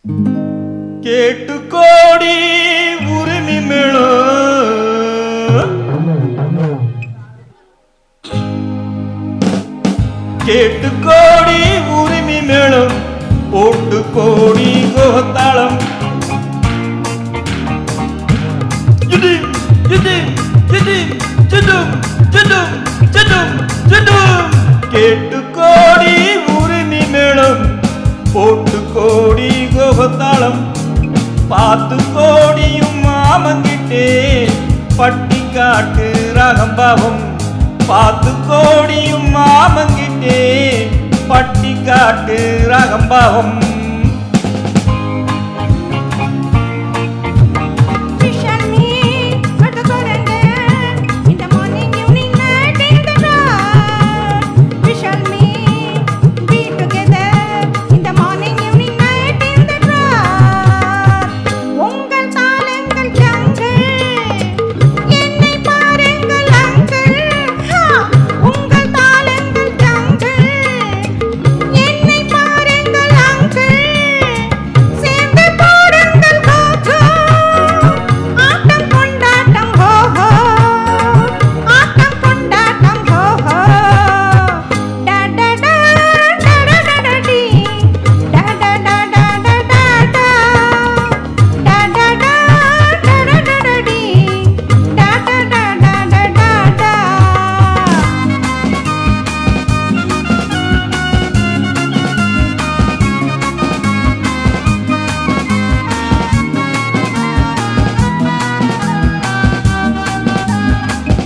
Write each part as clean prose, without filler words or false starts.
கேட்டு கோடி உரிமை மேளம் கேட்டு கோடி உரிமை மேளம் போட்டு கோடி கோத்தாளம் கேட்டு கோடி உரிமை மேளம் போட்டு கோடி கோபத்தாளம் பார்த்து கோடியும் மாமங்கிட்டே பட்டி காட்டு ரகம்பாவம் பார்த்து கோடியும் மாமங்கிட்டே பட்டி காட்டு ரகம்பாவம்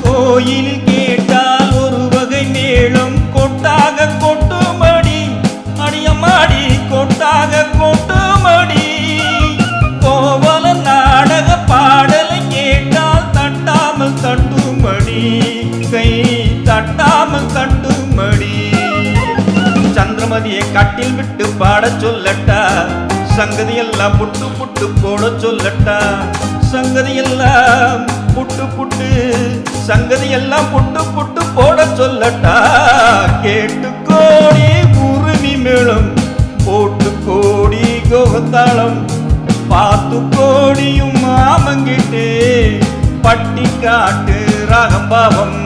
கோயிலில் கேட்டால் ஒரு வகை மேளம் கொட்டாக கொட்டுமடி அடியமாடி கொட்டாக கொட்டுமடி கோவல நாடக பாடலை கேட்டால் தட்டாமல் தட்டுமடி கை தட்டாமல் தட்டுமடி சந்திரமதியை கட்டில் விட்டு பாட சொல்லட்டா சங்கதி எல்லாம் புட்டு புட்டு போட சொல்லட்டா சங்கதி எல்லாம் புட்டு புட்டு சங்கதி எல்லாம் புட்டு புட்டு போட சொல்லட்டா கேட்டு கோடி உரிமை மேளம் போட்டு கோடி கோகத்தாளம் பார்த்து கோடியும் மாமங்கிட்டே பட்டி காட்டு ரகம்பாவம்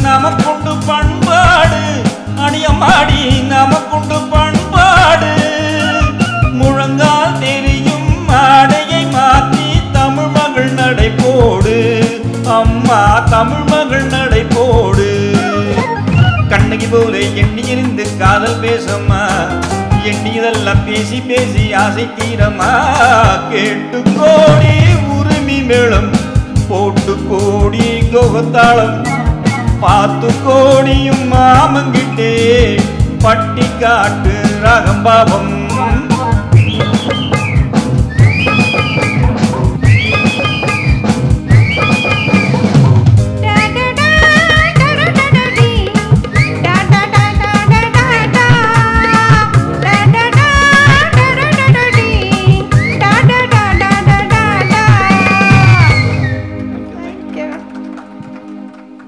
நமக்குண்டு பண்பாடு அடியமாடி நமக்குண்டு பண்பாடு முழங்கால் தெரியும் ஆடையை மாற்றி தமிழ் மகள் நடை போடு அம்மா தமிழ் மகள் நடை போடு கண்ணகி போல எண்ணியிருந்து காதல் பேசம்மா எண்ணியதெல்லாம் பேசி பேசி ஆசை தீரமா கேட்டு கோடி உரிமை மேளம் போட்டு கோடி கோகத்தாளம் பார்த்து கோடியும் மாமங்கிட்டே பட்டி காட்டு ரகம்பாவம்